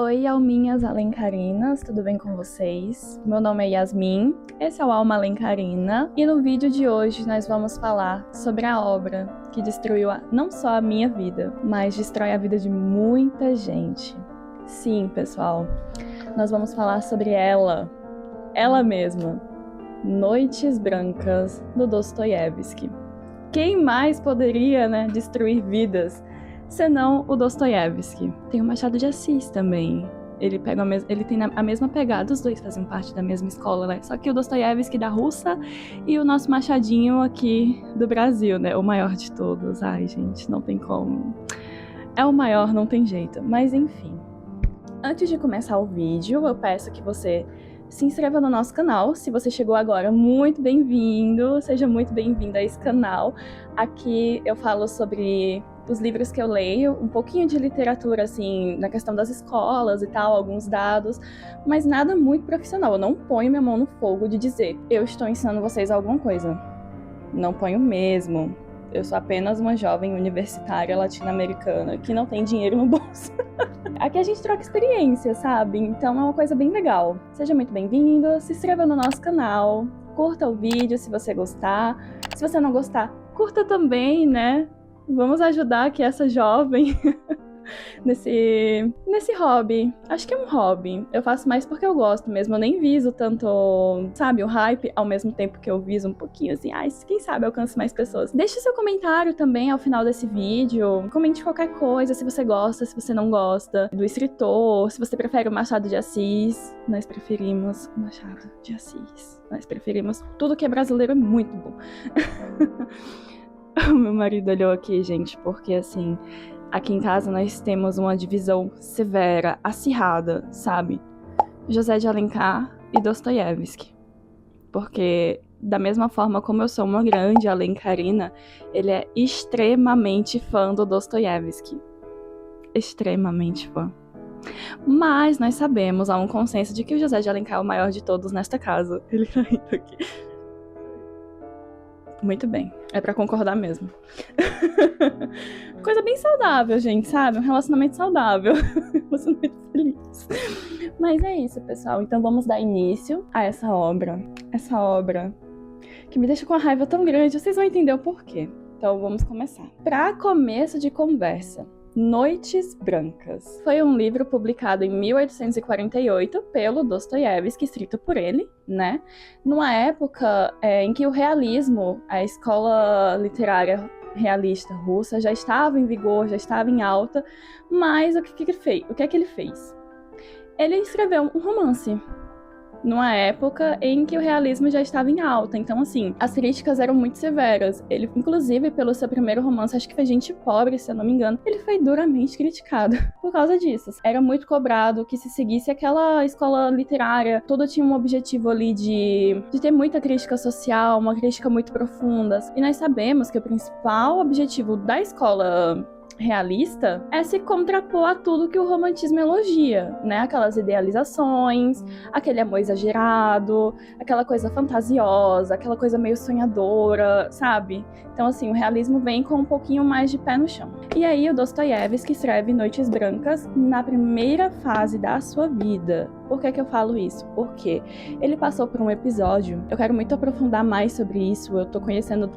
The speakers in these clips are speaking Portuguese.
Oi, alminhas alencarinas, tudo bem com vocês? Meu nome é Yasmin, esse é o Alma Alencarina e no vídeo de hoje nós vamos falar sobre a obra que destruiu não só a minha vida, mas destrói a vida de muita gente. Sim, pessoal, nós vamos falar sobre ela mesma, Noites Brancas, do Dostoiévski. Quem mais poderia, destruir vidas senão o Dostoiévski? Tem o Machado de Assis também. Ele tem a mesma pegada, os dois fazem parte da mesma escola, né? Só que o Dostoiévski da Rússia e o nosso Machadinho aqui do Brasil, né? O maior de todos. Ai, gente, não tem como. É o maior, não tem jeito. Mas enfim. Antes de começar o vídeo, eu peço que você se inscreva no nosso canal. Se você chegou agora, muito bem-vindo. Seja muito bem-vindo a esse canal. Aqui eu falo sobre os livros que eu leio, um pouquinho de literatura, assim, na questão das escolas e tal, alguns dados, mas nada muito profissional. Eu não ponho minha mão no fogo de dizer, eu estou ensinando vocês alguma coisa. Não ponho mesmo. Eu sou apenas uma jovem universitária latino-americana que não tem dinheiro no bolso. Aqui a gente troca experiência, sabe? Então é uma coisa bem legal. Seja muito bem-vindo, se inscreva no nosso canal, curta o vídeo se você gostar. Se você não gostar, curta também, né? Vamos ajudar aqui essa jovem nesse hobby. Acho que é um hobby. Eu faço mais porque eu gosto mesmo. Eu nem viso tanto, sabe, o hype, ao mesmo tempo que eu viso um pouquinho assim. Ai, quem sabe alcance mais pessoas. Deixe seu comentário também ao final desse vídeo. Comente qualquer coisa, se você gosta, se você não gosta do escritor, se você prefere o Machado de Assis. Nós preferimos o Machado de Assis. Nós preferimos tudo que é brasileiro, é muito bom. O meu marido olhou aqui, gente, porque assim, aqui em casa nós temos uma divisão severa, acirrada, sabe? José de Alencar e Dostoiévski. Porque, da mesma forma como eu sou uma grande alencarina, ele é extremamente fã do Dostoiévski. Extremamente fã. Mas nós sabemos, há um consenso de que o José de Alencar é o maior de todos nesta casa. Ele tá rindo aqui. Muito bem, é pra concordar mesmo. Coisa bem saudável, gente, sabe? Um relacionamento saudável. Um relacionamento feliz. Mas é isso, pessoal. Então vamos dar início a essa obra. Essa obra que me deixa com uma raiva tão grande. Vocês vão entender o porquê. Então vamos começar. Pra começo de conversa, Noites Brancas. Foi um livro publicado em 1848 pelo Dostoiévski, escrito por ele, né? Numa época em que o realismo, a escola literária realista russa, já estava em vigor, já estava em alta, mas o que é que ele fez? Ele escreveu um romance. Numa época em que o realismo já estava em alta. Então, assim, as críticas eram muito severas. Ele, inclusive, pelo seu primeiro romance, acho que foi Gente Pobre, se eu não me engano, ele foi duramente criticado por causa disso. Era muito cobrado que se seguisse aquela escola literária, tudo tinha um objetivo ali de ter muita crítica social, uma crítica muito profunda. E nós sabemos que o principal objetivo da escola realista é se contrapor a tudo que o romantismo elogia, né? Aquelas idealizações, aquele amor exagerado, aquela coisa fantasiosa, aquela coisa meio sonhadora, sabe? Então, assim, o realismo vem com um pouquinho mais de pé no chão. E aí o Dostoiévski escreve Noites Brancas na primeira fase da sua vida. Por que eu falo isso? Porque ele passou por um episódio, eu quero muito aprofundar mais sobre isso,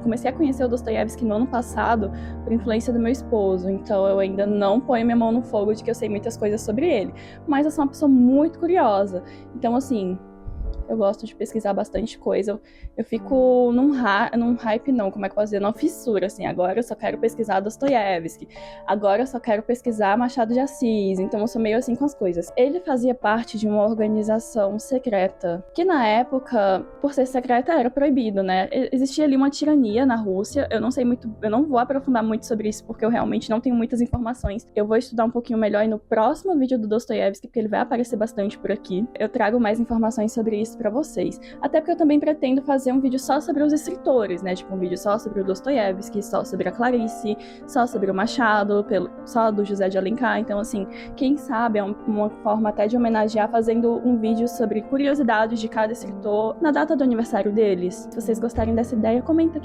comecei a conhecer o Dostoiévski no ano passado por influência do meu esposo, então eu ainda não ponho minha mão no fogo de que eu sei muitas coisas sobre ele, mas eu sou uma pessoa muito curiosa, então assim, eu gosto de pesquisar bastante coisa. Eu fico num hype, não, como é que eu posso dizer? Numa fissura, assim. Agora eu só quero pesquisar Dostoiévski. Agora eu só quero pesquisar Machado de Assis. Então eu sou meio assim com as coisas. Ele fazia parte de uma organização secreta, que na época, por ser secreta, era proibido, né? Existia ali uma tirania na Rússia. Eu não sei muito, eu não vou aprofundar muito sobre isso, porque eu realmente não tenho muitas informações. Eu vou estudar um pouquinho melhor no próximo vídeo do Dostoiévski, porque ele vai aparecer bastante por aqui. Eu trago mais informações sobre isso pra vocês. Até porque eu também pretendo fazer um vídeo só sobre os escritores, né? Tipo, um vídeo só sobre o Dostoiévski, só sobre a Clarice, só sobre o Machado, só do José de Alencar. Então, assim, quem sabe é uma forma até de homenagear fazendo um vídeo sobre curiosidades de cada escritor na data do aniversário deles. Se vocês gostarem dessa ideia, comenta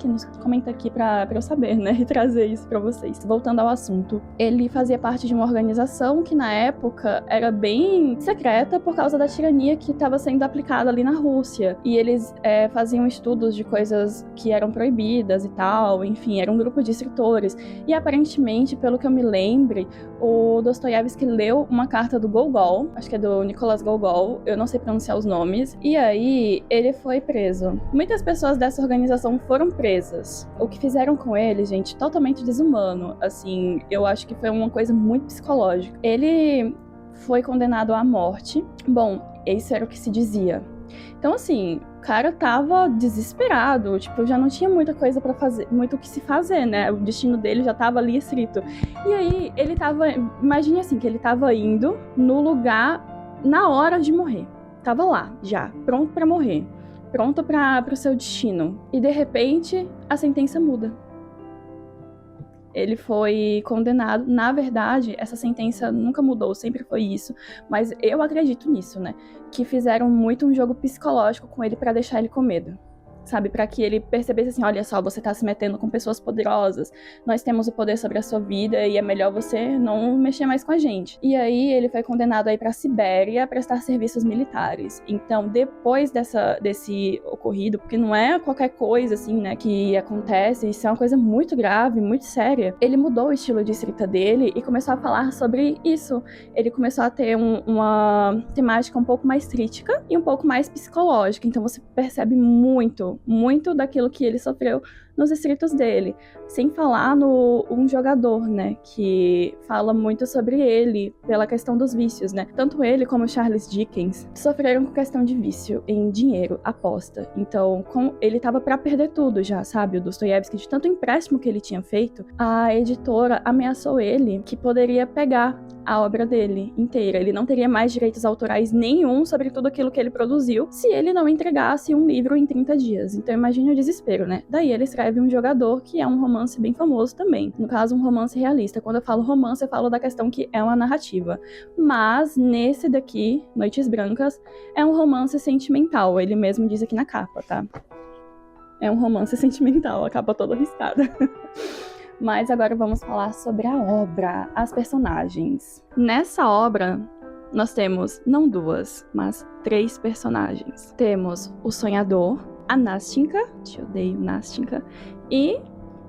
aqui pra eu saber, né? E trazer isso pra vocês. Voltando ao assunto. Ele fazia parte de uma organização que na época era bem secreta por causa da tirania que estava sendo aplicada ali na Rússia. E eles faziam estudos de coisas que eram proibidas e tal. Enfim, era um grupo de escritores. E aparentemente, pelo que eu me lembre, o Dostoiévski leu uma carta do Gogol, acho que é do Nicolas Gogol, eu não sei pronunciar os nomes, e aí ele foi preso. Muitas pessoas dessa organização foram presas. O que fizeram com ele, gente, totalmente desumano. Assim, eu acho que foi uma coisa muito psicológica. Ele foi condenado à morte. Bom, isso era o que se dizia. Então, assim, o cara tava desesperado, tipo, já não tinha muita coisa pra fazer, muito o que se fazer, né? O destino dele já tava ali escrito. E aí, ele tava, imagine assim, que ele tava indo no lugar na hora de morrer. Tava lá, já, pronto pra morrer, pronto pro seu destino. E, de repente, a sentença muda. Ele foi condenado. Na verdade, essa sentença nunca mudou, sempre foi isso. Mas eu acredito nisso, né? Que fizeram muito um jogo psicológico com ele pra deixar ele com medo. Sabe? Pra que ele percebesse assim, olha só, você tá se metendo com pessoas poderosas, nós temos o poder sobre a sua vida e é melhor você não mexer mais com a gente. E aí ele foi condenado aí pra Sibéria a prestar serviços militares. Então, depois desse ocorrido, porque não é qualquer coisa assim, né, que acontece, isso é uma coisa muito grave, muito séria, ele mudou o estilo de escrita dele e começou a falar sobre isso. Ele começou a ter uma temática um pouco mais crítica e um pouco mais psicológica. Então você percebe muito daquilo que ele sofreu nos escritos dele, sem falar no Um Jogador, né, que fala muito sobre ele, pela questão dos vícios, né, tanto ele como Charles Dickens sofreram com questão de vício em dinheiro, aposta, então ele tava pra perder tudo já, sabe, o Dostoiévski, de tanto empréstimo que ele tinha feito, a editora ameaçou ele que poderia pegar a obra dele inteira. Ele não teria mais direitos autorais nenhum sobre tudo aquilo que ele produziu se ele não entregasse um livro em 30 dias. Então imagine o desespero, né? Daí ele escreve Um Jogador, que é um romance bem famoso também. No caso, um romance realista. Quando eu falo romance, eu falo da questão que é uma narrativa. Mas nesse daqui, Noites Brancas, é um romance sentimental. Ele mesmo diz aqui na capa, tá? É um romance sentimental, a capa toda riscada. Mas agora vamos falar sobre a obra, as personagens. Nessa obra, nós temos não 2, mas 3 personagens. Temos o Sonhador, a Nastinka, te odeio Nastinka, e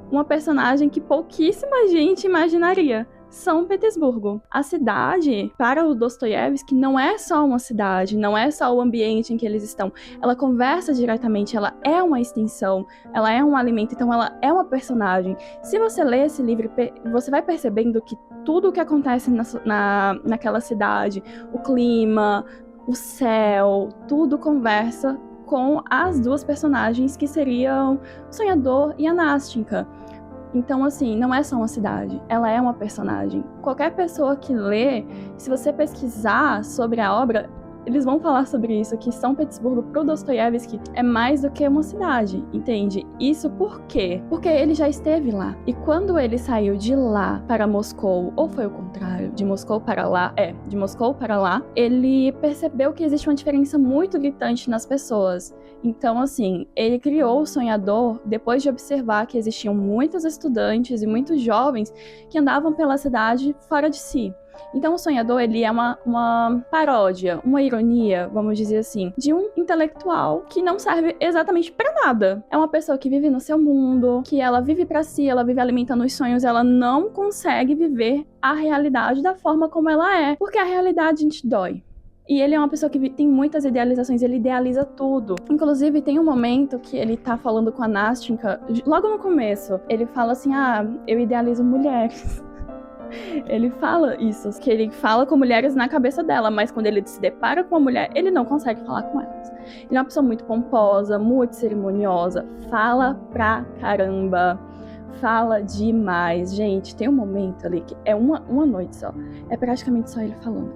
uma personagem que pouquíssima gente imaginaria, São Petersburgo. A cidade, para o Dostoiévski, não é só uma cidade, não é só o ambiente em que eles estão. Ela conversa diretamente, ela é uma extensão, ela é um alimento, então ela é uma personagem. Se você ler esse livro, você vai percebendo que tudo o que acontece naquela cidade, o clima, o céu, tudo conversa com as 2 personagens que seriam o Sonhador e a Nastinka. Então, assim, não é só uma cidade, ela é uma personagem. Qualquer pessoa que lê, se você pesquisar sobre a obra, eles vão falar sobre isso, que São Petersburgo pro Dostoiévski é mais do que uma cidade, entende? Isso por quê? Porque ele já esteve lá. E quando ele saiu de lá para Moscou, ou foi o contrário, de Moscou para lá, ele percebeu que existe uma diferença muito gritante nas pessoas. Então, assim, ele criou o Sonhador depois de observar que existiam muitos estudantes e muitos jovens que andavam pela cidade fora de si. Então o Sonhador, ele é uma paródia, uma ironia, vamos dizer assim, de um intelectual que não serve exatamente pra nada. É uma pessoa que vive no seu mundo, que ela vive pra si, ela vive alimentando os sonhos, ela não consegue viver a realidade da forma como ela é, porque a realidade, gente, dói. E ele é uma pessoa que tem muitas idealizações, ele idealiza tudo. Inclusive, tem um momento que ele tá falando com a Nastinka, logo no começo, ele fala assim, eu idealizo mulheres. Ele fala isso, que ele fala com mulheres na cabeça dela, mas quando ele se depara com uma mulher, ele não consegue falar com elas. Ele é uma pessoa muito pomposa, muito cerimoniosa, fala pra caramba, fala demais. Gente, tem um momento ali que é uma noite só, é praticamente só ele falando.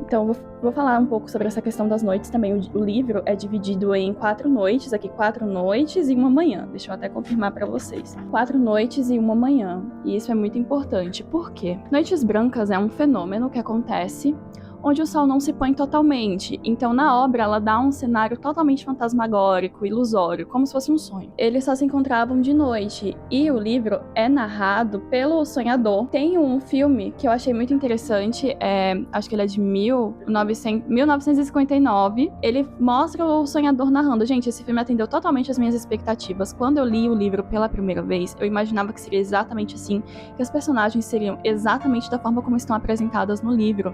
Então, vou falar um pouco sobre essa questão das noites também. O livro é dividido em 4 noites, aqui 4 noites e uma manhã. Deixa eu até confirmar para vocês. 4 noites e uma manhã. E isso é muito importante. Por quê? Noites brancas é um fenômeno que acontece onde o sol não se põe totalmente. Então, na obra, ela dá um cenário totalmente fantasmagórico, ilusório, como se fosse um sonho. Eles só se encontravam de noite, e o livro é narrado pelo sonhador. Tem um filme que eu achei muito interessante, acho que ele é de 1959. Ele mostra o sonhador narrando. Gente, esse filme atendeu totalmente as minhas expectativas. Quando eu li o livro pela primeira vez, eu imaginava que seria exatamente assim, que as personagens seriam exatamente da forma como estão apresentadas no livro.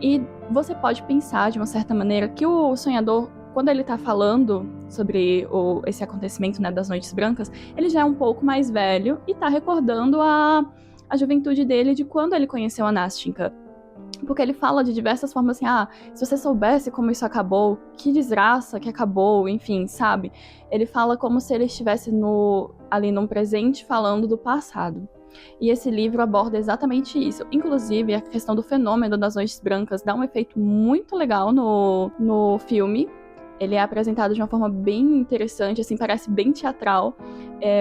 E você pode pensar, de uma certa maneira, que o sonhador, quando ele tá falando sobre esse acontecimento, né, das Noites Brancas, ele já é um pouco mais velho e tá recordando a juventude dele de quando ele conheceu a Nastinka. Porque ele fala de diversas formas assim, se você soubesse como isso acabou, que desgraça que acabou, enfim, sabe? Ele fala como se ele estivesse ali num presente falando do passado. E esse livro aborda exatamente isso. Inclusive, a questão do fenômeno das Noites Brancas dá um efeito muito legal no filme. Ele é apresentado de uma forma bem interessante, assim, parece bem teatral.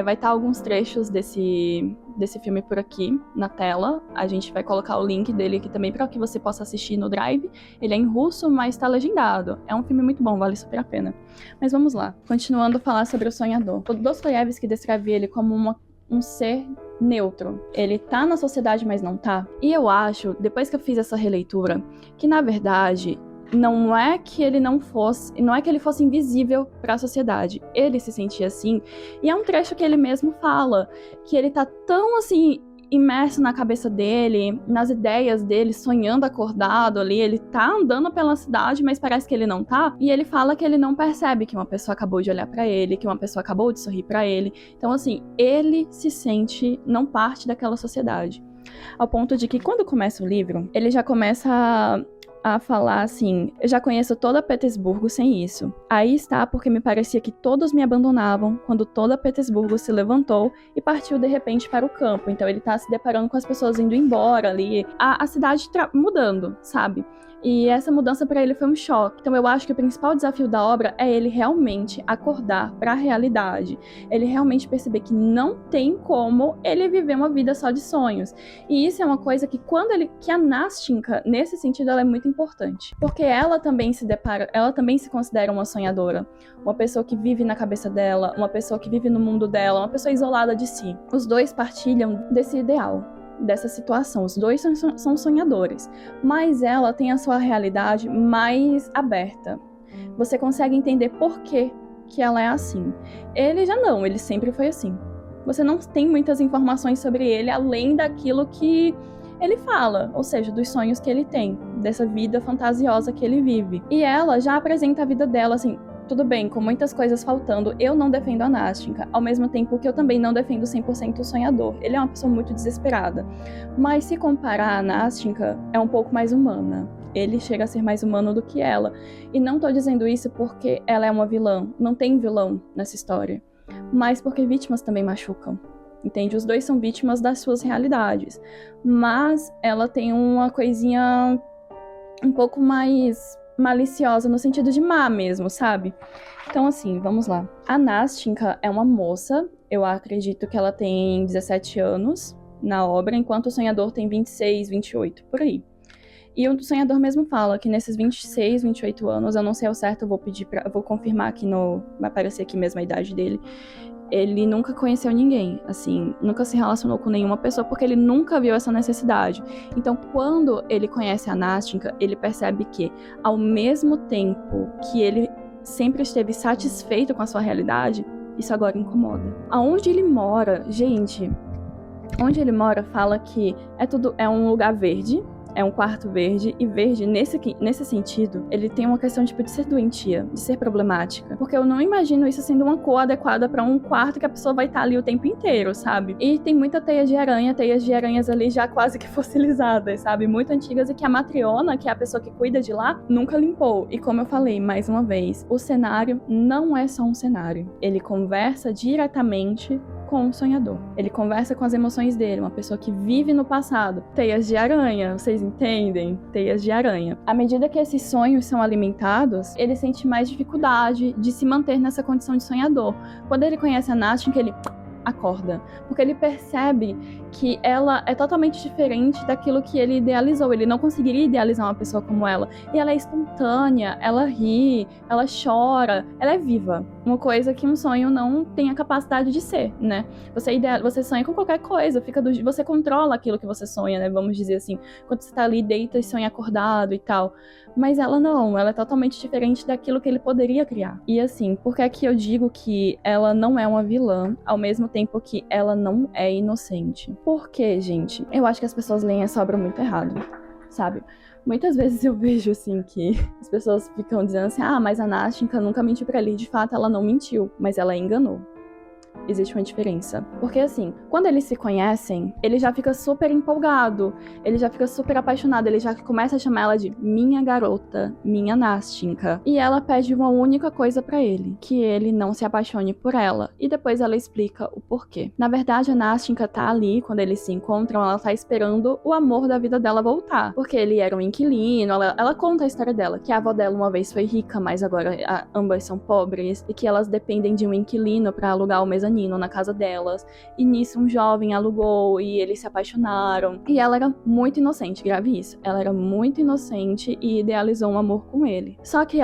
Vai estar alguns trechos desse filme por aqui na tela. A gente vai colocar o link dele aqui também para que você possa assistir no Drive. Ele é em russo, mas está legendado. É um filme muito bom, vale super a pena. Mas vamos lá. Continuando a falar sobre o sonhador. O Dostoiévski descreve ele como um ser neutro. Ele tá na sociedade, mas não tá. E eu acho, depois que eu fiz essa releitura, que na verdade não é que ele fosse invisível para a sociedade. Ele se sentia assim. E é um trecho que ele mesmo fala que ele tá tão assim imerso na cabeça dele, nas ideias dele, sonhando acordado ali, ele tá andando pela cidade, mas parece que ele não tá, e ele fala que ele não percebe que uma pessoa acabou de olhar pra ele, que uma pessoa acabou de sorrir pra ele. Então assim, ele se sente não parte daquela sociedade. Ao ponto de que quando começa o livro, ele já começa a falar assim, eu já conheço toda Petersburgo sem isso. Aí está porque me parecia que todos me abandonavam quando toda Petersburgo se levantou e partiu de repente para o campo. Então ele tá se deparando com as pessoas indo embora ali, a cidade mudando, sabe? E essa mudança para ele foi um choque. Então eu acho que o principal desafio da obra é ele realmente acordar para a realidade. Ele realmente perceber que não tem como ele viver uma vida só de sonhos. E isso é uma coisa que que a Nastinka, nesse sentido, ela é muito importante. Porque ela também se considera uma sonhadora. Uma pessoa que vive na cabeça dela, uma pessoa que vive no mundo dela, uma pessoa isolada de si. Os dois partilham desse ideal, dessa situação. Os dois são sonhadores, mas ela tem a sua realidade mais aberta. Você consegue entender por que ela é assim. Ele já não, ele sempre foi assim. Você não tem muitas informações sobre ele além daquilo que ele fala, ou seja, dos sonhos que ele tem, dessa vida fantasiosa que ele vive. E ela já apresenta a vida dela assim, tudo bem, com muitas coisas faltando, eu não defendo a Nastinka, ao mesmo tempo que eu também não defendo 100% o sonhador. Ele é uma pessoa muito desesperada. Mas se comparar a Nastinka, é um pouco mais humana. Ele chega a ser mais humano do que ela. E não tô dizendo isso porque ela é uma vilã. Não tem vilão nessa história. Mas porque vítimas também machucam. Entende? Os dois são vítimas das suas realidades. Mas ela tem uma coisinha um pouco mais maliciosa, no sentido de má mesmo, sabe? Então, assim, vamos lá. A Nastinka é uma moça, eu acredito que ela tem 17 anos na obra, enquanto o sonhador tem 26, 28, por aí. E o sonhador mesmo fala que nesses 26, 28 anos, eu não sei ao certo, eu vou confirmar aqui vai aparecer aqui mesmo a idade dele. Ele nunca conheceu ninguém, assim, nunca se relacionou com nenhuma pessoa, porque ele nunca viu essa necessidade. Então, quando ele conhece a Nastinka, ele percebe que, ao mesmo tempo que ele sempre esteve satisfeito com a sua realidade, isso agora incomoda. Aonde ele mora, gente, onde ele mora fala que é um lugar verde, é um quarto verde, e verde, nesse sentido, ele tem uma questão tipo de ser doentia, de ser problemática. Porque eu não imagino isso sendo uma cor adequada pra um quarto que a pessoa vai estar ali o tempo inteiro, sabe? E tem muita teias de aranhas ali já quase que fossilizadas, sabe? Muito antigas, e que a matriona, que é a pessoa que cuida de lá, nunca limpou. E como eu falei, mais uma vez, o cenário não é só um cenário. Ele conversa diretamente com o sonhador. Ele conversa com as emoções dele, uma pessoa que vive no passado. Teias de aranha, vocês entendem? Teias de aranha. À medida que esses sonhos são alimentados, ele sente mais dificuldade de se manter nessa condição de sonhador. Quando ele conhece a Nastya, ele acorda, porque ele percebe que ela é totalmente diferente daquilo que ele idealizou. Ele não conseguiria idealizar uma pessoa como ela. E ela é espontânea, ela ri, ela chora, ela é viva. Uma coisa que um sonho não tem a capacidade de ser, né? Você sonha com qualquer coisa, você controla aquilo que você sonha, né? Vamos dizer assim, quando você tá ali, deita e sonha acordado e tal. Mas ela não, ela é totalmente diferente daquilo que ele poderia criar. E assim, por que é que eu digo que ela não é uma vilã, ao mesmo tempo que ela não é inocente? Porque, gente, eu acho que as pessoas leem essa obra muito errado, sabe? Muitas vezes eu vejo, assim, que as pessoas ficam dizendo assim, mas a Nastya nunca mentiu pra ele. De fato, ela não mentiu, mas ela enganou. Existe uma diferença. Porque assim, quando eles se conhecem, ele já fica super empolgado, ele já fica super apaixonado, ele já começa a chamar ela de minha garota, minha Nastya. E ela pede uma única coisa pra ele, que ele não se apaixone por ela. E depois ela explica o porquê. Na verdade, a Nastya tá ali, quando eles se encontram, ela tá esperando o amor da vida dela voltar. Porque ele era um inquilino, ela conta a história dela, que a avó dela uma vez foi rica, mas agora ambas são pobres, e que elas dependem de um inquilino pra alugar o mezanino na casa delas, e nisso um jovem alugou e eles se apaixonaram, e ela era muito inocente, grave isso, ela era muito inocente e idealizou um amor com ele. Só que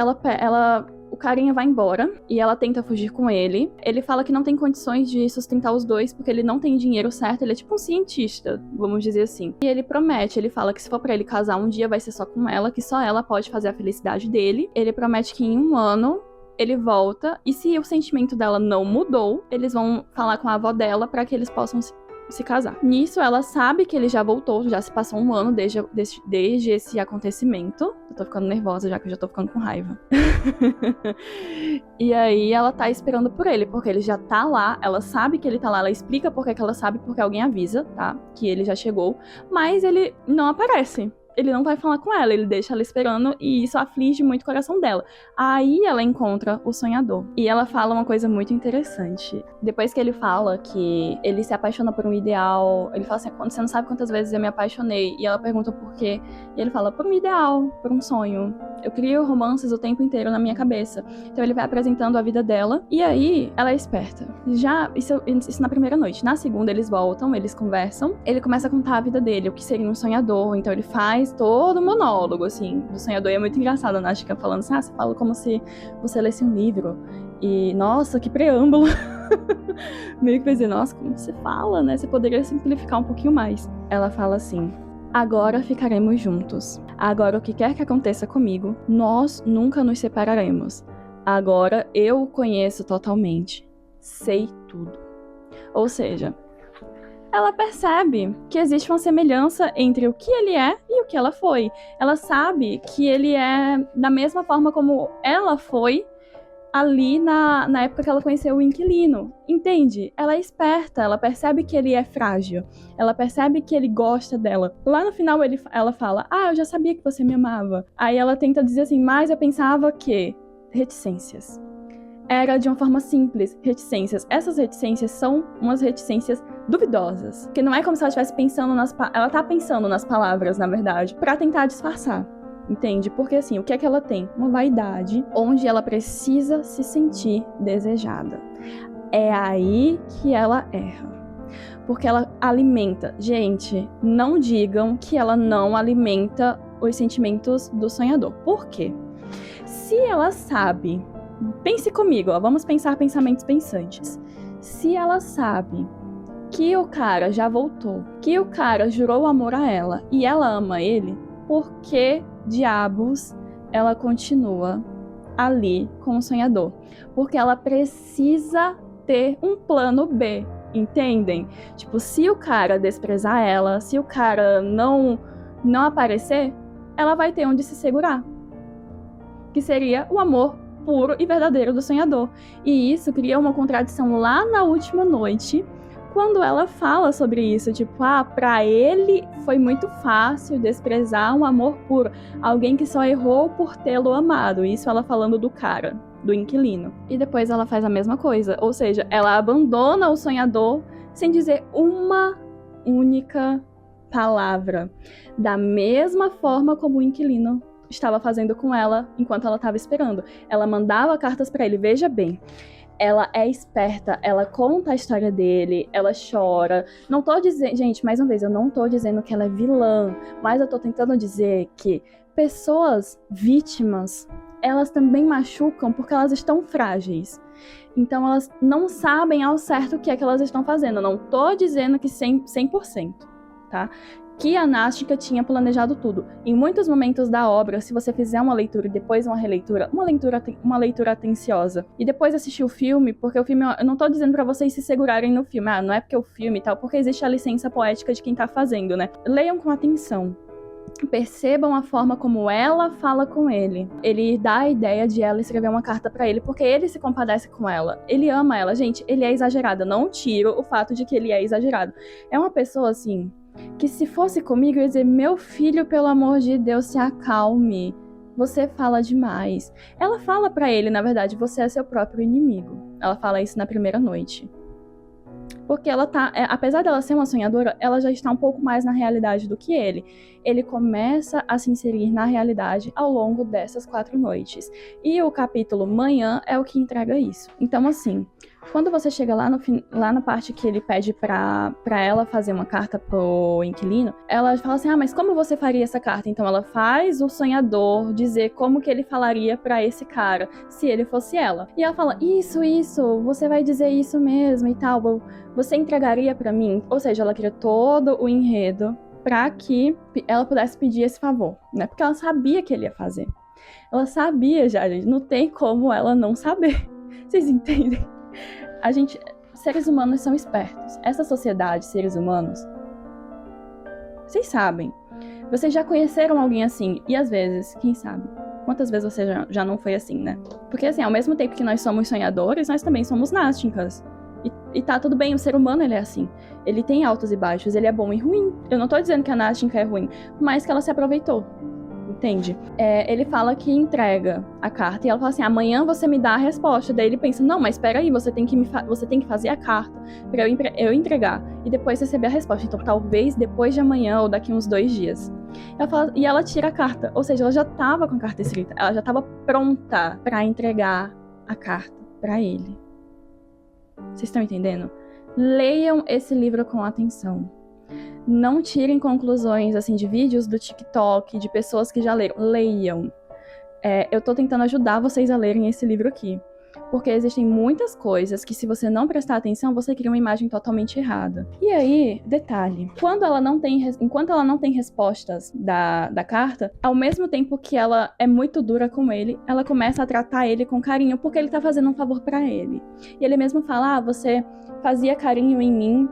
o carinha vai embora e ela tenta fugir com ele. Ele fala que não tem condições de sustentar os dois porque ele não tem dinheiro certo, ele é tipo um cientista, vamos dizer assim. E ele promete, ele fala que se for pra ele casar um dia vai ser só com ela, que só ela pode fazer a felicidade dele. Ele promete que em 1 ano ele volta, e se o sentimento dela não mudou, eles vão falar com a avó dela pra que eles possam se casar. Nisso, ela sabe que ele já voltou, já se passou 1 ano desde esse acontecimento. Eu tô ficando nervosa já que eu já tô ficando com raiva. E aí, ela tá esperando por ele, porque ele já tá lá, ela sabe que ele tá lá, ela explica por que ela sabe, porque alguém avisa, tá? Que ele já chegou, mas ele não aparece. Ele não vai falar com ela, ele deixa ela esperando e isso aflige muito o coração dela. Aí ela encontra o sonhador. E ela fala uma coisa muito interessante. Depois que ele fala que ele se apaixona por um ideal, ele fala assim, você não sabe quantas vezes eu me apaixonei. E ela pergunta por quê. E ele fala, por um ideal, por um sonho. Eu crio romances o tempo inteiro na minha cabeça. Então ele vai apresentando a vida dela. E aí, ela é esperta. Isso na primeira noite. Na segunda, eles voltam, eles conversam. Ele começa a contar a vida dele, o que seria um sonhador. Então ele faz todo o monólogo, assim, do sonhador. E é muito engraçado a Nastya falando assim, você fala como se você lesse um livro. E, nossa, que preâmbulo. Meio que vai dizer, nossa, como você fala, né? Você poderia simplificar um pouquinho mais. Ela fala assim, agora ficaremos juntos. Agora, o que quer que aconteça comigo, nós nunca nos separaremos. Agora, eu o conheço totalmente. Sei tudo. Ou seja, ela percebe que existe uma semelhança entre o que ele é e o que ela foi. Ela sabe que ele é da mesma forma como ela foi ali na época que ela conheceu o inquilino. Entende? Ela é esperta, ela percebe que ele é frágil. Ela percebe que ele gosta dela. Lá no final ela fala, eu já sabia que você me amava. Aí ela tenta dizer assim, mas eu pensava que... Reticências. Era de uma forma simples, reticências. Essas reticências são umas reticências duvidosas. Porque não é como se ela estivesse pensando ela tá pensando nas palavras, na verdade, pra tentar disfarçar. Entende? Porque assim, o que é que ela tem? Uma vaidade onde ela precisa se sentir desejada. É aí que ela erra. Porque ela alimenta. Gente, não digam que ela não alimenta os sentimentos do sonhador. Por quê? Se ela sabe... Pense comigo, vamos pensar pensamentos pensantes. Se ela sabe que o cara já voltou, que o cara jurou amor a ela e ela ama ele, por que diabos ela continua ali com o sonhador? Porque ela precisa ter um plano B, entendem? Tipo, se o cara desprezar ela, se o cara não aparecer, ela vai ter onde se segurar. Que seria o amor puro e verdadeiro do sonhador. E isso cria uma contradição lá na última noite, quando ela fala sobre isso, tipo, pra ele foi muito fácil desprezar um amor puro, alguém que só errou por tê-lo amado. Isso ela falando do cara. do inquilino. E depois ela faz a mesma coisa, ou seja, ela abandona o sonhador sem dizer uma única palavra, da mesma forma como o inquilino estava fazendo com ela enquanto ela estava esperando. Ela mandava cartas para ele, veja bem. Ela é esperta, ela conta a história dele, ela chora. Não tô dizendo, gente, mais uma vez, eu não tô dizendo que ela é vilã, mas eu tô tentando dizer que pessoas vítimas, elas também machucam porque elas estão frágeis. Então elas não sabem ao certo o que é que elas estão fazendo. Eu não tô dizendo que 100%, tá? Que a Nástica tinha planejado tudo. Em muitos momentos da obra, se você fizer uma leitura e depois uma releitura, uma leitura atenciosa, e depois assistir o filme, porque o filme, eu não tô dizendo pra vocês se segurarem no filme, não é porque o filme e tal, porque existe a licença poética de quem tá fazendo, né? Leiam com atenção. Percebam a forma como ela fala com ele. Ele dá a ideia de ela escrever uma carta pra ele, porque ele se compadece com ela. Ele ama ela. Gente, ele é exagerado. Eu não tiro o fato de que ele é exagerado. É uma pessoa, assim, que se fosse comigo, eu ia dizer, meu filho, pelo amor de Deus, se acalme. Você fala demais. Ela fala pra ele, na verdade, você é seu próprio inimigo. Ela fala isso na primeira noite. Porque ela tá, apesar dela ser uma sonhadora, ela já está um pouco mais na realidade do que ele. Ele começa a se inserir na realidade ao longo dessas 4 noites. E o capítulo Manhã é o que entrega isso. Então, assim, quando você chega lá na parte que ele pede pra ela fazer uma carta pro inquilino, ela fala assim, mas como você faria essa carta? Então ela faz o sonhador dizer como que ele falaria pra esse cara, se ele fosse ela. E ela fala, isso, você vai dizer isso mesmo e tal, você entregaria pra mim? Ou seja, ela cria todo o enredo pra que ela pudesse pedir esse favor, né? Porque ela sabia que ele ia fazer. Ela sabia já, gente, não tem como ela não saber. Vocês entendem? Seres humanos são espertos. Essa sociedade, seres humanos, vocês sabem. Vocês já conheceram alguém assim? E às vezes, quem sabe? Quantas vezes você já não foi assim, né? Porque assim, ao mesmo tempo que nós somos sonhadores, nós também somos nástincas. E tá tudo bem, o ser humano ele é assim. Ele tem altos e baixos, ele é bom e ruim. Eu não tô dizendo que a nástica é ruim, mas que ela se aproveitou. Entende? Ele fala que entrega a carta e ela fala assim, amanhã você me dá a resposta. Daí ele pensa, não, mas peraí, você tem que fazer a carta pra eu entregar e depois receber a resposta. Então talvez depois de amanhã ou daqui uns 2 dias. E ela tira a carta, ou seja, ela já tava com a carta escrita, ela já tava pronta pra entregar a carta pra ele. Vocês estão entendendo? Leiam esse livro com atenção. Não tirem conclusões assim de vídeos do TikTok, de pessoas que já leram. Leiam. Eu tô tentando ajudar vocês a lerem esse livro aqui. Porque existem muitas coisas que, se você não prestar atenção, você cria uma imagem totalmente errada. E aí, detalhe, enquanto ela não tem respostas da carta, ao mesmo tempo que ela é muito dura com ele, ela começa a tratar ele com carinho, porque ele tá fazendo um favor pra ele. E ele mesmo fala, você fazia carinho em mim,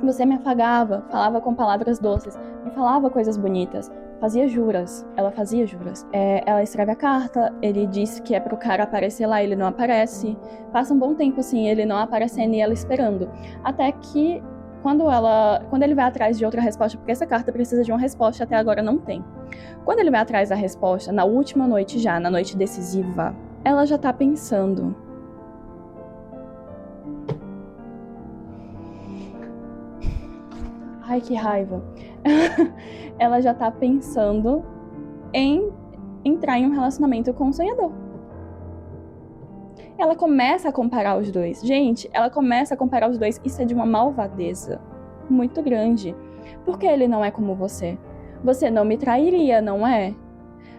você me afagava, falava com palavras doces, me falava coisas bonitas, fazia juras. Ela fazia juras. Ela escreve a carta, ele diz que é pro cara aparecer lá, ele não aparece. Passa um bom tempo assim, ele não aparecendo e ela esperando. Até que, quando ele vai atrás de outra resposta, porque essa carta precisa de uma resposta, até agora não tem. Quando ele vai atrás da resposta, na última noite já, na noite decisiva, ela já tá pensando... Ai, que raiva. Ela já tá pensando em entrar em um relacionamento com um sonhador. Ela começa a comparar os dois. Gente, ela começa a comparar os dois. Isso é de uma malvadeza muito grande. Porque ele não é como você. Você não me trairia, não é?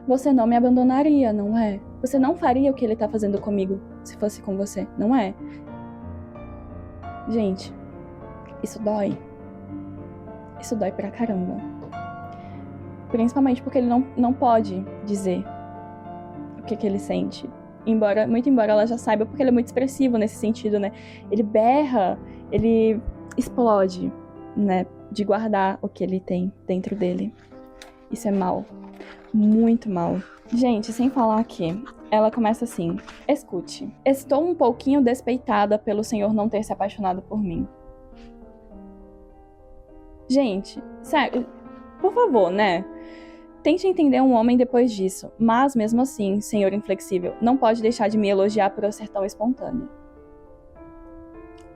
Você não me abandonaria, não é? Você não faria o que ele tá fazendo comigo se fosse com você, não é? Gente, isso dói. Isso dói pra caramba. Principalmente porque ele não pode dizer o que ele sente. Muito embora ela já saiba, porque ele é muito expressivo nesse sentido, né? Ele berra, ele explode, né? De guardar o que ele tem dentro dele. Isso é mal. Muito mal. Gente, sem falar que ela começa assim. Escute. Estou um pouquinho despeitada pelo senhor não ter se apaixonado por mim. Gente, sério, por favor, né? Tente entender um homem depois disso, mas mesmo assim, senhor inflexível, não pode deixar de me elogiar por eu ser tão espontânea.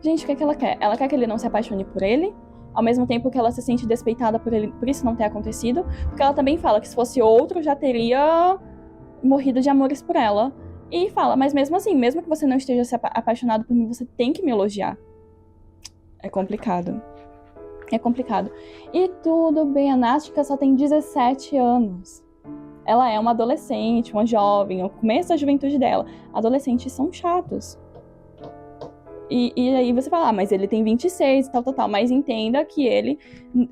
Gente, o que é que ela quer? Ela quer que ele não se apaixone por ele, ao mesmo tempo que ela se sente despeitada por isso não ter acontecido, porque ela também fala que se fosse outro, já teria morrido de amores por ela. E fala, mas mesmo assim, mesmo que você não esteja se apaixonado por mim, você tem que me elogiar. É complicado. É complicado. E tudo bem, a Nástica só tem 17 anos. Ela é uma adolescente, uma jovem, o começo da juventude dela. Adolescentes são chatos. E aí você fala, mas ele tem 26 e tal. Mas entenda que ele,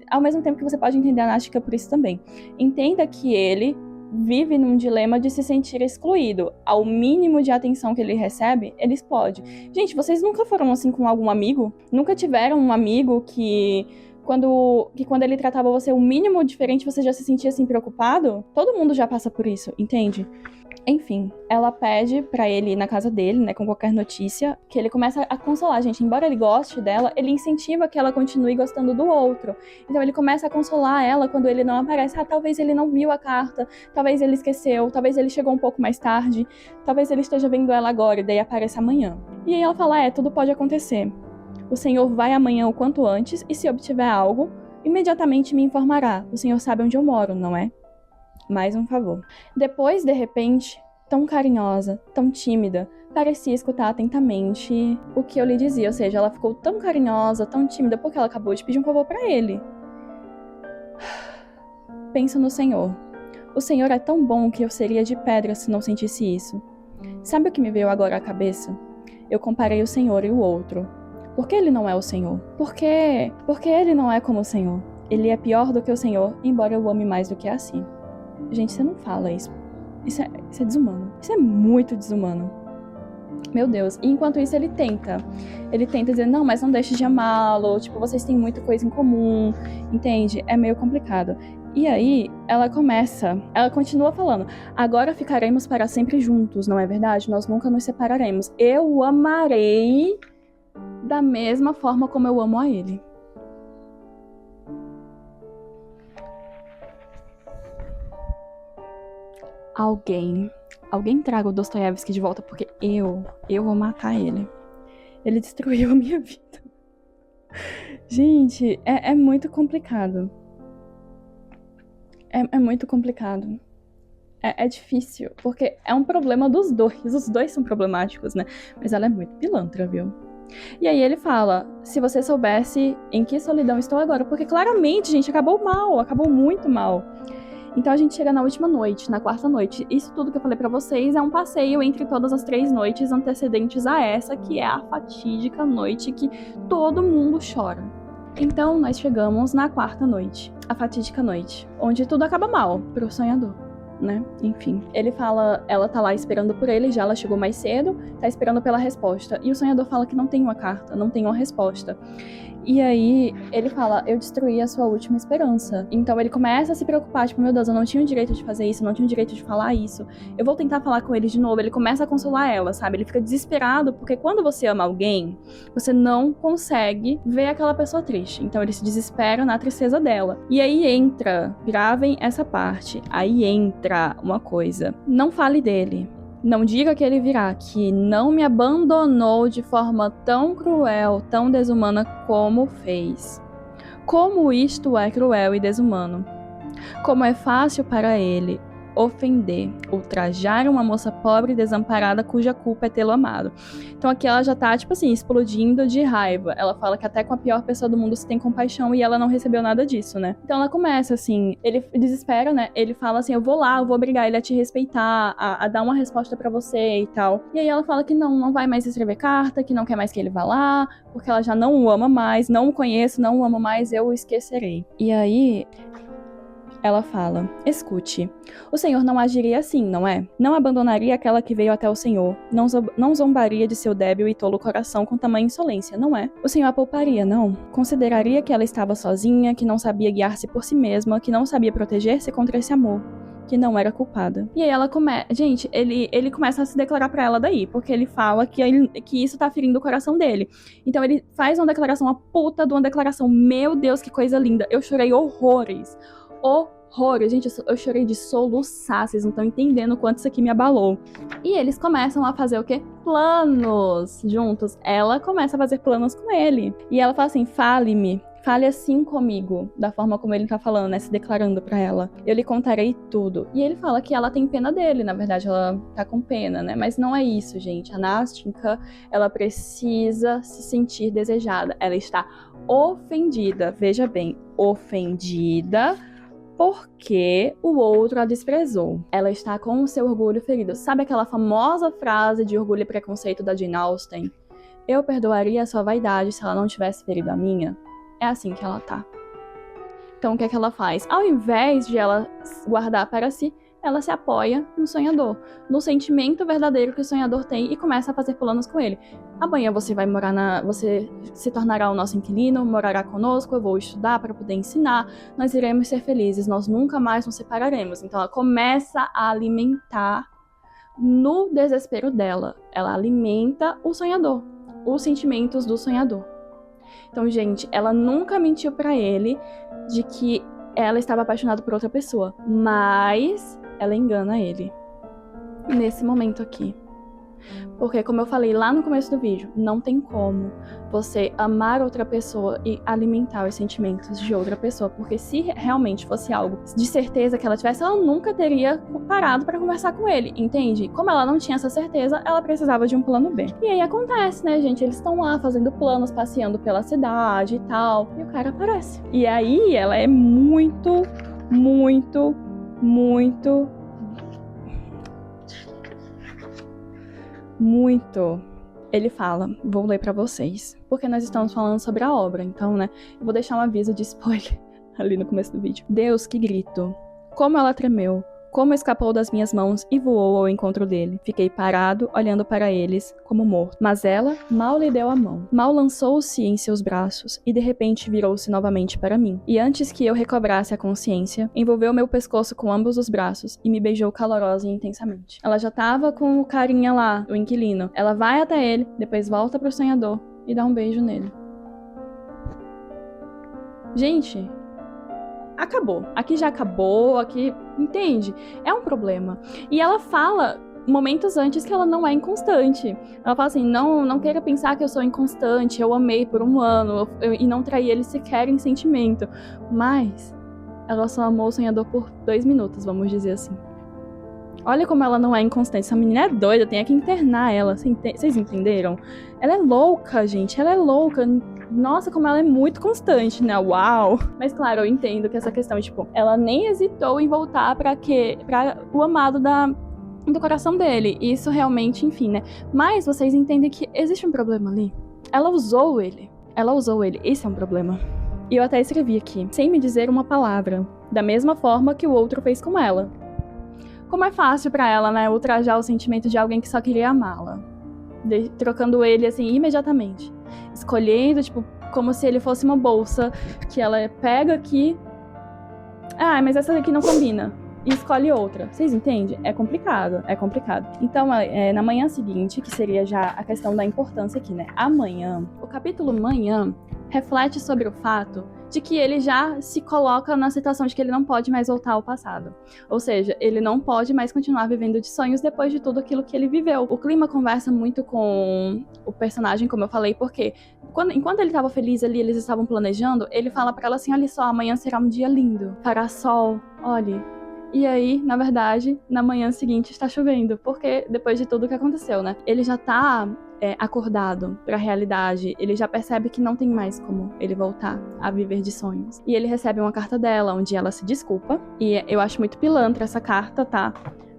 ao mesmo tempo que você pode entender a Nástica por isso também, entenda que ele vive num dilema de se sentir excluído. Ao mínimo de atenção que ele recebe, ele explode. Gente, vocês nunca foram assim com algum amigo? Nunca tiveram um amigo que quando ele tratava você o mínimo diferente, você já se sentia assim preocupado? Todo mundo já passa por isso, entende? Enfim, ela pede pra ele ir na casa dele, né, com qualquer notícia, que ele começa a consolar, gente. Embora ele goste dela, ele incentiva que ela continue gostando do outro. Então ele começa a consolar ela quando ele não aparece. Talvez ele não viu a carta, talvez ele esqueceu, talvez ele chegou um pouco mais tarde, talvez ele esteja vendo ela agora e daí aparece amanhã. E aí ela fala, tudo pode acontecer. O Senhor vai amanhã o quanto antes e se obtiver algo, imediatamente me informará. O Senhor sabe onde eu moro, não é? Mais um favor. Depois, de repente, tão carinhosa, tão tímida, parecia escutar atentamente o que eu lhe dizia. Ou seja, ela ficou tão carinhosa, tão tímida, porque ela acabou de pedir um favor pra ele. Pensa no Senhor. O Senhor é tão bom que eu seria de pedra se não sentisse isso. Sabe o que me veio agora à cabeça? Eu comparei o Senhor e o outro. Por que ele não é o Senhor? Porque ele não é como o Senhor. Ele é pior do que o Senhor, embora eu o ame mais do que assim. Gente, você não fala isso. Isso é desumano. Isso é muito desumano. Meu Deus. E enquanto isso, ele tenta. Ele tenta dizer, não, mas não deixe de amá-lo. Tipo, vocês têm muita coisa em comum. Entende? É meio complicado. E aí, ela continua falando, agora ficaremos para sempre juntos, não é verdade? Nós nunca nos separaremos. Eu o amarei da mesma forma como eu amo a ele. Alguém traga o Dostoiévski de volta, porque eu vou matar ele. Ele destruiu a minha vida. Gente, é muito complicado. É muito complicado. É difícil, porque é um problema dos dois. Os dois são problemáticos, né? Mas ela é muito pilantra, viu? E aí ele fala, se você soubesse em que solidão estou agora, porque claramente, gente, acabou mal, acabou muito mal. Então a gente chega na última noite, na quarta noite. Isso tudo que eu falei pra vocês é um passeio entre todas as 3 noites antecedentes a essa, que é a fatídica noite que todo mundo chora. Então nós chegamos na quarta noite, a fatídica noite, onde tudo acaba mal pro sonhador, né? Enfim, ele fala, ela tá lá esperando por ele, já ela chegou mais cedo, tá esperando pela resposta. E o sonhador fala que não tem uma carta, não tem uma resposta. E aí, ele fala, eu destruí a sua última esperança. Então ele começa a se preocupar, tipo, meu Deus, eu não tinha o direito de fazer isso, eu não tinha o direito de falar isso. Eu vou tentar falar com ele de novo. Ele começa a consolar ela, sabe? Ele fica desesperado, porque quando você ama alguém, você não consegue ver aquela pessoa triste. Então ele se desespera na tristeza dela. E aí entra, gravem essa parte, aí entra uma coisa. Não fale dele. Não diga que ele virá, que não me abandonou de forma tão cruel, tão desumana como fez. Como isto é cruel e desumano. Como é fácil para ele ofender, ultrajar uma moça pobre e desamparada cuja culpa é tê-lo amado. Então aqui ela já tá, tipo assim, explodindo de raiva. Ela fala que até com a pior pessoa do mundo se tem compaixão e ela não recebeu nada disso, né? Então ela começa assim, ele desespera, né? Ele fala assim, eu vou lá, eu vou obrigar ele a te respeitar, a dar uma resposta pra você e tal. E aí ela fala que não vai mais escrever carta, que não quer mais que ele vá lá, porque ela já não o ama mais, não o conheço, não o amo mais, eu o esquecerei. E aí ela fala, escute, o Senhor não agiria assim, não é? Não abandonaria aquela que veio até o Senhor, não zombaria de seu débil e tolo coração com tamanha insolência, não é? O Senhor a pouparia, não? Consideraria que ela estava sozinha, que não sabia guiar-se por si mesma, que não sabia proteger-se contra esse amor, que não era culpada. E aí ela começa, gente, ele começa a se declarar pra ela daí, porque ele fala que isso tá ferindo o coração dele. Então ele faz uma declaração, uma puta de uma declaração, meu Deus, que coisa linda, eu chorei horrores. horrores. Gente, eu chorei de soluçar, vocês não estão entendendo o quanto isso aqui me abalou. E eles começam a fazer o quê? Planos juntos. Ela começa a fazer planos com ele. E ela fala assim, fale-me. Fale assim comigo, da forma como ele tá falando, né, se declarando pra ela. Eu lhe contarei tudo. E ele fala que ela tem pena dele, na verdade ela tá com pena, né, mas não é isso, gente. A Nastinka, ela precisa se sentir desejada. Ela está ofendida, veja bem, ofendida porque o outro a desprezou. Ela está com o seu orgulho ferido. Sabe aquela famosa frase de Orgulho e Preconceito da Jane Austen? Eu perdoaria a sua vaidade se ela não tivesse ferido a minha. É assim que ela tá. Então o que é que ela faz? Ao invés de ela guardar para si, ela se apoia no sonhador, no sentimento verdadeiro que o sonhador tem e começa a fazer planos com ele. Amanhã você vai você se tornará o nosso inquilino, morará conosco, eu vou estudar para poder ensinar, nós iremos ser felizes, nós nunca mais nos separaremos. Então ela começa a alimentar no desespero dela. Ela alimenta o sonhador, os sentimentos do sonhador. Então, gente, ela nunca mentiu pra ele de que ela estava apaixonada por outra pessoa, mas ela engana ele nesse momento aqui. Porque, como eu falei lá no começo do vídeo, não tem como você amar outra pessoa e alimentar os sentimentos de outra pessoa. Porque se realmente fosse algo de certeza que ela tivesse, ela nunca teria parado pra conversar com ele, entende? Como ela não tinha essa certeza, ela precisava de um plano B. E aí acontece, né, gente? Eles estão lá fazendo planos, passeando pela cidade e tal, e o cara aparece. E aí ela é muito Ele fala, vou ler pra vocês, porque nós estamos falando sobre a obra, então, né, eu vou deixar um aviso de spoiler ali no começo do vídeo. Deus, que grito! Como ela tremeu! Como escapou das minhas mãos e voou ao encontro dele. Fiquei parado, olhando para eles, como morto. Mas ela mal lhe deu a mão. Mal lançou-se em seus braços e de repente virou-se novamente para mim. E antes que eu recobrasse a consciência, envolveu meu pescoço com ambos os braços e me beijou calorosa e intensamente. Ela já tava com o carinha lá, o inquilino. Ela vai até ele, depois volta pro sonhador e dá um beijo nele. Gente, acabou. Aqui já acabou, aqui... Entende? É um problema. E ela fala momentos antes que ela não é inconstante. Ela fala assim, não queira pensar que eu sou inconstante, eu amei por 1 ano e não traí ele sequer em sentimento. Mas ela só amou o sonhador por 2 minutos, vamos dizer assim. Olha como ela não é inconstante. Essa menina é doida, tem que internar ela. Vocês entenderam? Ela é louca, gente. Ela é louca. Nossa, como ela é muito constante, né? Uau! Mas claro, eu entendo que essa questão, tipo, ela nem hesitou em voltar pra o amado do coração dele. Isso realmente, enfim, né? Mas vocês entendem que existe um problema ali. Ela usou ele. Esse é um problema. E eu até escrevi aqui, sem me dizer uma palavra, da mesma forma que o outro fez com ela. Como é fácil pra ela, né, ultrajar o sentimento de alguém que só queria amá-la. Trocando ele, assim, imediatamente. Escolhendo, tipo, como se ele fosse uma bolsa que ela pega aqui. Ah, mas essa daqui não combina. E escolhe outra. Vocês entendem? É complicado. Então, na manhã seguinte, que seria já a questão da importância aqui, né? Amanhã, o capítulo Manhã reflete sobre o fato de que ele já se coloca na situação de que ele não pode mais voltar ao passado. Ou seja, ele não pode mais continuar vivendo de sonhos depois de tudo aquilo que ele viveu. O clima conversa muito com o personagem, como eu falei, porque enquanto ele estava feliz ali, eles estavam planejando, ele fala pra ela assim, olha só, amanhã será um dia lindo. Fará sol, olhe. E aí, na verdade, na manhã seguinte está chovendo, porque depois de tudo que aconteceu, né? Ele já tá acordado pra realidade, ele já percebe que não tem mais como ele voltar a viver de sonhos. E ele recebe uma carta dela, onde ela se desculpa, e eu acho muito pilantra essa carta, tá?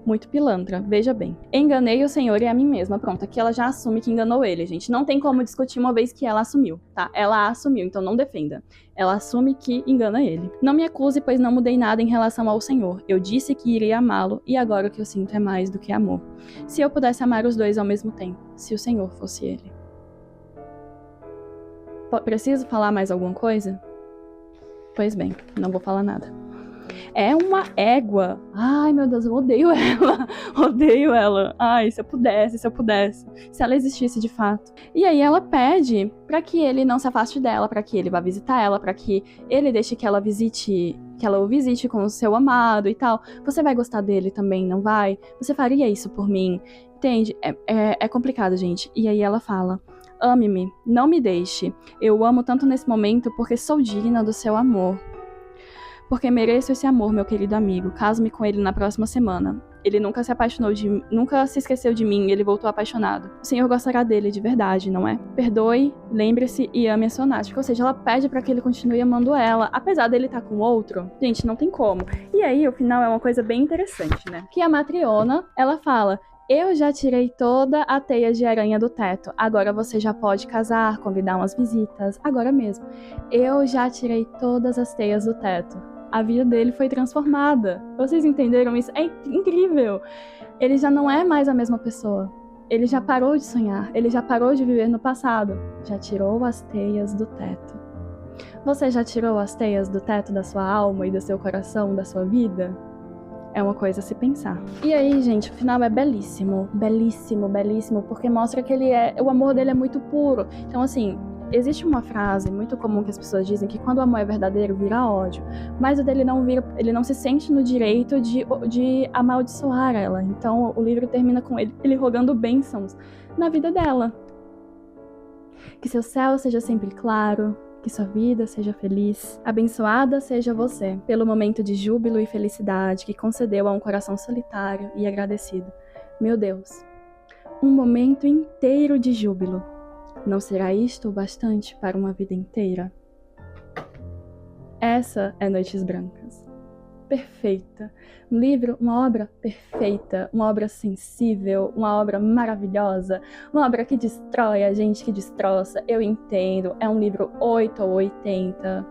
Muito pilantra, veja bem. Enganei o Senhor e a mim mesma. Pronto, aqui ela já assume que enganou ele, gente. Não tem como discutir uma vez que ela assumiu, tá? Ela assumiu, então não defenda. Ela assume que engana ele. Não me acuse, pois não mudei nada em relação ao Senhor. Eu disse que iria amá-lo e agora o que eu sinto é mais do que amor. Se eu pudesse amar os dois ao mesmo tempo, se o Senhor fosse ele. Preciso falar mais alguma coisa? Pois bem, não vou falar nada. É uma égua. Ai, meu Deus, eu odeio ela. Odeio ela. Ai, se eu pudesse. Se ela existisse de fato. E aí ela pede pra que ele não se afaste dela, pra que ele vá visitar ela, pra que ele deixe que ela visite que ela o visite com o seu amado e tal. Você vai gostar dele também, não vai? Você faria isso por mim? Entende? É complicado, gente. E aí ela fala: ame-me, não me deixe. Eu o amo tanto nesse momento porque sou digna do seu amor. Porque mereço esse amor, meu querido amigo. Caso-me com ele na próxima semana. Ele nunca nunca se esqueceu de mim, ele voltou apaixonado. O Senhor gostará dele de verdade, não é? Perdoe, lembre-se e ame a sua Nástica. Ou seja, ela pede pra que ele continue amando ela, apesar dele estar com outro. Gente, não tem como. E aí, o final é uma coisa bem interessante, né? Que a matriona, ela fala: eu já tirei toda a teia de aranha do teto. Agora você já pode casar, convidar umas visitas, agora mesmo. Eu já tirei todas as teias do teto. A vida dele foi transformada. Vocês entenderam isso? É incrível. Ele já não é mais a mesma pessoa. Ele já parou de sonhar. Ele já parou de viver no passado. Já tirou as teias do teto. Você já tirou as teias do teto da sua alma e do seu coração, da sua vida? É uma coisa a se pensar. E aí, gente, o final é belíssimo. Belíssimo, belíssimo. Porque mostra que o amor dele é muito puro. Então, assim, existe uma frase muito comum que as pessoas dizem que quando o amor é verdadeiro, vira ódio. Mas o dele não vira, ele não se sente no direito de amaldiçoar ela. Então o livro termina com ele rogando bênçãos na vida dela. Que seu céu seja sempre claro, que sua vida seja feliz. Abençoada seja você pelo momento de júbilo e felicidade que concedeu a um coração solitário e agradecido. Meu Deus, um momento inteiro de júbilo. Não será isto o bastante para uma vida inteira? Essa é Noites Brancas. Perfeita. Um livro, uma obra perfeita, uma obra sensível, uma obra maravilhosa, uma obra que destrói a gente, que destroça. Eu entendo, é um livro 8 ou 80.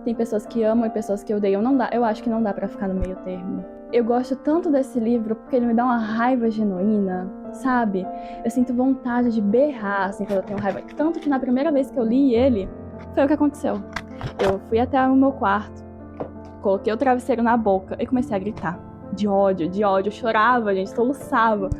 Tem pessoas que amam e pessoas que odeiam. Não dá, eu acho que não dá pra ficar no meio termo. Eu gosto tanto desse livro porque ele me dá uma raiva genuína, sabe? Eu sinto vontade de berrar, assim, quando eu tenho raiva. Tanto que na primeira vez que eu li ele, foi o que aconteceu. Eu fui até o meu quarto, coloquei o travesseiro na boca e comecei a gritar. De ódio, de ódio. Eu chorava, gente, soluçava.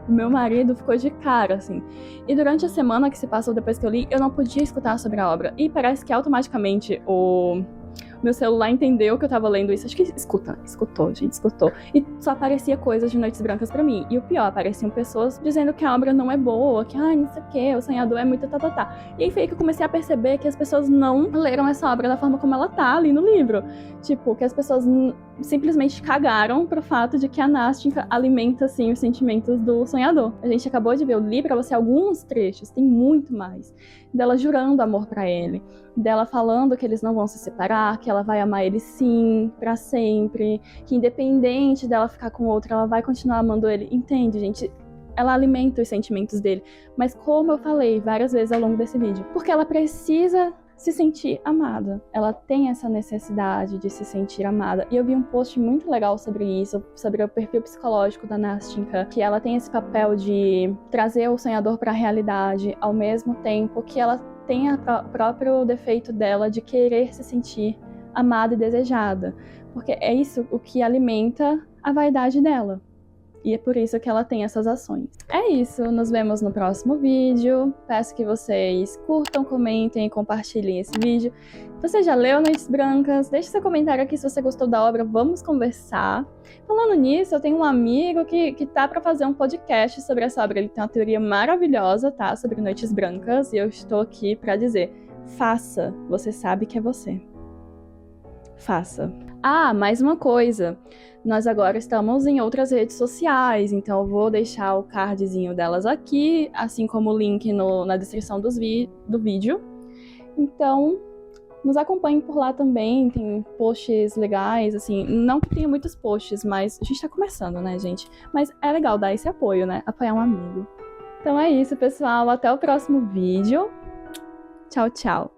Meu marido ficou de cara, assim. E durante a semana que se passou depois que eu li, eu não podia escutar sobre a obra. E parece que automaticamente o meu celular entendeu que eu tava lendo isso. Acho que escutou, gente, escutou. E só aparecia coisas de Noites Brancas pra mim. E o pior, apareciam pessoas dizendo que a obra não é boa, que, não sei o que, o sonhador é muito tá. E aí foi aí que eu comecei a perceber que as pessoas não leram essa obra da forma como ela tá ali no livro. Tipo, que as pessoas simplesmente cagaram pro fato de que a Nástica alimenta, assim, os sentimentos do sonhador. A gente acabou de ver, eu li pra você alguns trechos, tem muito mais. Dela jurando amor pra ele, dela falando que eles não vão se separar, que ela vai amar ele sim, pra sempre, que independente dela ficar com outro, ela vai continuar amando ele. Entende, gente? Ela alimenta os sentimentos dele. Mas como eu falei várias vezes ao longo desse vídeo, porque ela precisa se sentir amada. Ela tem essa necessidade de se sentir amada. E eu vi um post muito legal sobre isso, sobre o perfil psicológico da Nástica, que ela tem esse papel de trazer o sonhador para a realidade, ao mesmo tempo que ela tem o próprio defeito dela de querer se sentir amada e desejada. Porque é isso o que alimenta a vaidade dela. E é por isso que ela tem essas ações. É isso, nos vemos no próximo vídeo. Peço que vocês curtam, comentem e compartilhem esse vídeo. Você já leu Noites Brancas? Deixe seu comentário aqui se você gostou da obra, vamos conversar. Falando nisso, eu tenho um amigo que tá pra fazer um podcast sobre essa obra. Ele tem uma teoria maravilhosa, tá? Sobre Noites Brancas. E eu estou aqui pra dizer, faça, você sabe que é você. Faça. Mais uma coisa. Nós agora estamos em outras redes sociais, então eu vou deixar o cardzinho delas aqui, assim como o link na descrição do vídeo. Então, nos acompanhem por lá também, tem posts legais, assim, não que tenha muitos posts, mas a gente tá começando, né, gente? Mas é legal dar esse apoio, né? Apoiar um amigo. Então é isso, pessoal. Até o próximo vídeo. Tchau, tchau.